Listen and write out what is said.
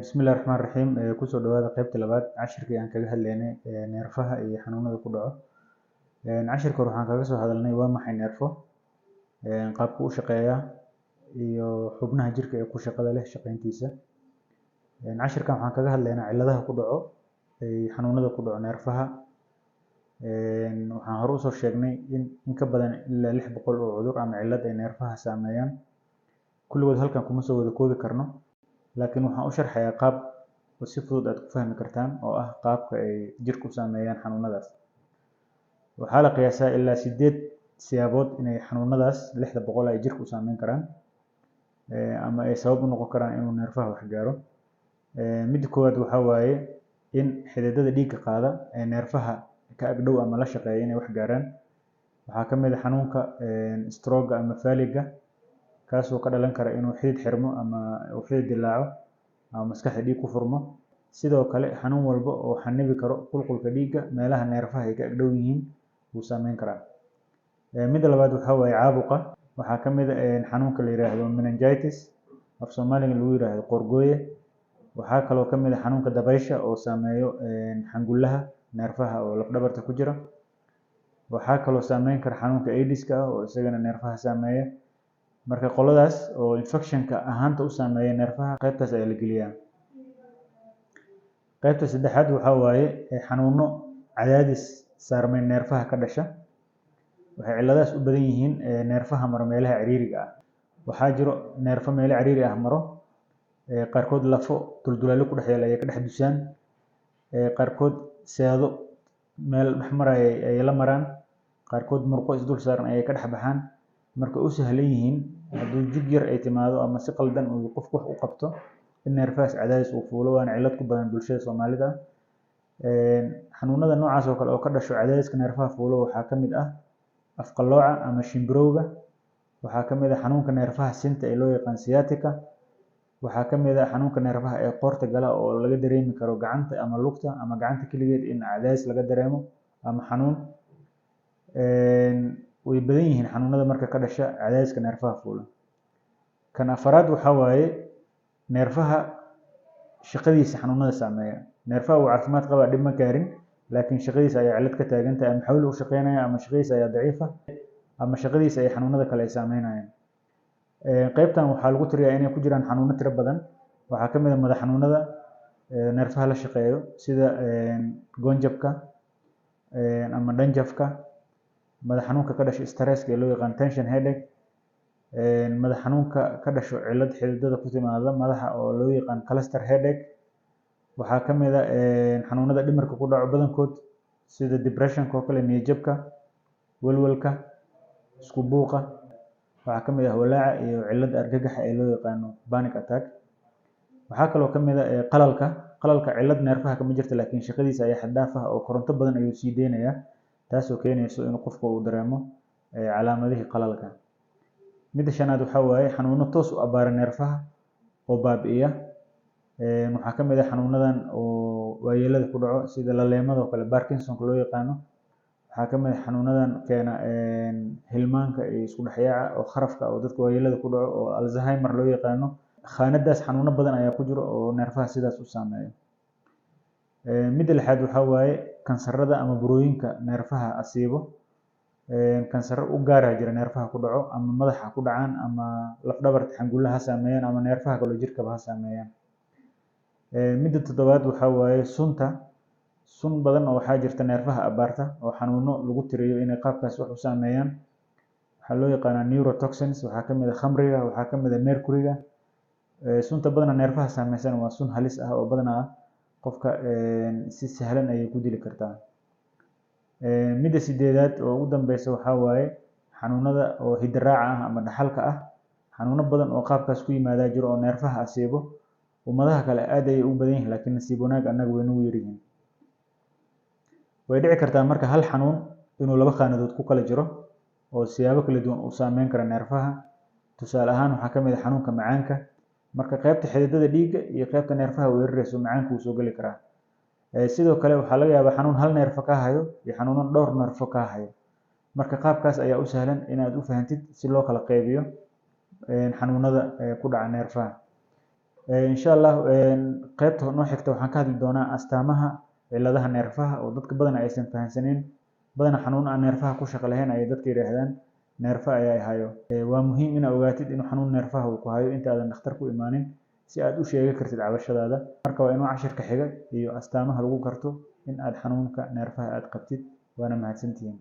Bismillahi Raxmaani Raxiim kusoo dhawaada qaybta labaad cashirkii aan kaga hadlaynay neerfaha iyo xanuunada ku dhaco. Cashirka hore waxaan kaga soo hadalnay waa maxay neerfo, qaabka u shaqeeya iyo xubnaha jirka ee ku shaqada leh shaqayntiisa. Cashirkan waxaan kaga hadlaynaa cilladaha ku dhaco xanuunada ku dhaco neerfaha. Waxaan hore usoo sheegnay in ka badan ilaa 600 oo cudur ama cillad ay neerfaha saameeyaan. Kulligood halkan kuma soo wada koobi karno, laakiin waxaan u sharxayaa qaab si fudud aad ku fahmi kartaan oo ah qaabka ay jirka u saameeyaan xanuunadaas. Waxaa la qiyaasaa ilaa 8 siyaabood inay xanuunadaas 600 ay jirka u saameyn karaan ama ay sabab u noqon karaan inuu neerfaha wax gaaro. Midda koowaad waxaa waaye in xididada dhiigga qaada ee neerfaha ka agdhow ama la shaqeeya inay wax gaaraan. Waxaa ka mid ah xanuunka stroke ama faaliga, kaasoo ka dhalan kara inuu xidid xirmo ama uu xidid dilaaco ama maskaxda dhiig ku furmo. Sidoo kale xanuun walba oo xannibi karo qulqulka dhiigga meelaha neerfaha ay ka agdhow yihiin wuu saameyn karaa. Midda labaad waxaa waaye caabuqa. Waxaa ka mid ah xanuunka la yiraahdo meningitis, af Soomaaliga lagu yiraahdo qoorgooye. Waxaa kaloo ka mid ah xanuunka dabaysha oo saameeyo xangulaha neerfaha oo laf dhabarta ku jira. Waxaa kaloo saameyn kara xanuunka AIDS-ka oo isagana neerfaha saameeya. Marka qoladaas oo infection-ka ahaanta u saameeya neerfaha qaybtaas ayaa la geliyaa. Qaybta saddexaad waxaa waaye xanuuno cadaadis saarmay neerfaha ka dhasha. Waxay cilladaas u badan yihiin neerfaha maro meelaha ciriiriga ah. Waxaa jiro neerfo meelo ciriiri ah maro, qaarkood lafo duldulaalo ku dhex yaala ay ka dhex dusaan, qaarkood seedo meel dhex maraya ay la maraan, qaarkood murqo is dul saaran ay ka dhex baxaan. Marka u sahlan yihiin hadduu jig yar ay timaado ama si qaldan uu qofku wax u qabto in neerfahaas cadaadis uu fuulo, waana cillad ku badan bulshada Soomaalida. Xanuunada noocaas oo kale oo ka dhasho cadaadiska neerfaha fuulo waxaa ka mid ah afqalooca ama shimbirowga. Waxaa ka mid ah xanuunka neerfaha sinta ee loo yaqaan sciatica. Waxaa ka mid ah xanuunka neerfaha ee qoorta gala oo laga dareemi karo gacanta ama lugta ama gacanta keligeed in cadaadis laga dareemo ama xanuun. Way badan yihiin xanuunada marka ka dhasha cadaadiska neerfaha fuula. Kan afaraad waxaa waaye neerfaha shaqadiisa xanuunada saameeya. Neerfaha uu caafimaad qaba dhib ma gaarin, laakiin shaqadiisa ayaa cillad ka taagan tahay ama xawli u shaqeynaya ama shaqadiisa ayaa daciif ah ama shaqadiisa ay xanuunada kale ay saameynayaan. Qaybtan waxaa lagu tiriyaa inay ku jiraan xanuuno tiro badan. Waxaa ka mid ah madax xanuunada neerfaha la shaqeeyo sida goonjabka ama dhanjafka, madax xanuunka ka dhasha stresska ee loo yaqaan tension headache, madax xanuunka ka dhasho cillad xididada ku timaada madaxa oo loo yaqaan cluster headache. Waxaa ka mid ah xanuunada dhimirka ku dhaco badankood sida depression-ka oo kale, niyad jabka, walwalka, isku buuqa. Waxaa ka mid ah walaaca iyo cillad argagaxa ee loo yaqaano panic attack. Waxaa kaloo ka mid ah qalalka cillad neerfaha kama jirto, laakiin shaqadiisa ayaa xad dhaaf ah oo koronto badan ayuu sii deynayaa, taasoo keenayso in qofku uu dareemo calaamadihii qalalka. Midda shanaad waxaa waaye xanuuno toos u abbaara neerfaha oo baabi'iya. Waxaa ka mid ah xanuunadan oo waayeelada ku dhaco sida laleemada oo kale, Parkinson-ka loo yaqaano. Waxaa ka mid ah xanuunadan keena hilmaanka iyo isku dhex yaaca oo kharafka oo dadka waayeelada ku dhaco oo Alzheimer loo yaqaano. Khaanadaas xanuuno badan ayaa ku jiro oo neerfaha sidaas u saameeyo. Midda lixaad waxaa waaye kansarada ama burooyinka neerfaha asiibo. Kansaro u gaar ah jira neerfaha ku dhaco ama madaxa ku dhacaan ama laf dhabarta xangulaha ha saameeyaan ama neerfaha kale jirkaba ha saameeyaan. Midda toddobaad waxaa waaye sunta. Sun badan oo waxaa jirta neerfaha abbaarta oo xanuuno lagu tiriyo inay qaabkaas wax u saameeyaan. Waxaa loo yaqaanaa neurotoxins. Waxaa ka mid ah khamriga, waxaa ka mid ah mercury-ga. Sunta badanaa neerfaha saameysana waa sun halis ah oo badanaa qofka si sahlan ayay ku dili kartaa. Midda sideedaad oo ugu dambeysa waxaa waaye xanuunada oo hidde-raaca ah ama dhaxalka ah. Xanuuno badan oo qaabkaas ku yimaada jiro oo neerfaha asiibo. Ummadaha kale aad ayay u badan yihiin, laakiin nasiib wanaag annaga way nagu yar yihiin. Way dhici kartaa marka hal xanuun inuu 2 khaanadood ku kala jiro oo siyaabo kala duwan u saameyn kara neerfaha. Tusaale ahaan waxaa ka mid ah xanuunka macaanka. Marka qaybta xididada dhiigga iyo qaybta neerfaha weerarayso macaanku wuu soo gali karaa. Sidoo kale waxaa laga yaabaa xanuun hal neerfo ka hayo iyo xanuuno dhowr neerfo ka hayo. Marka qaabkaas ayaa u sahlan inaad u fahantid si loo kala qaybiyo xanuunada ku dhaca neerfaha. إن شاء الله qaybta noo xigta waxaan ka hadli doonaa astaamaha cilladaha neerfaha oo dadka badan aysan fahansanin badan xanuun aan neerfaha ku shaqo lahayn ay dadka yiraahdaan neerfa ayaa hayo waa muhiim inaad ogaatid in xanuun neerfaha uu ku hayo inta aadan dhakhtar ku imaanin si aad u sheegi kartid cabashadaada marka waa inuu cashirka xiga iyo astaamaha lagu garto in aad xanuunka neerfaha aad qabtid waana mahadsantihiin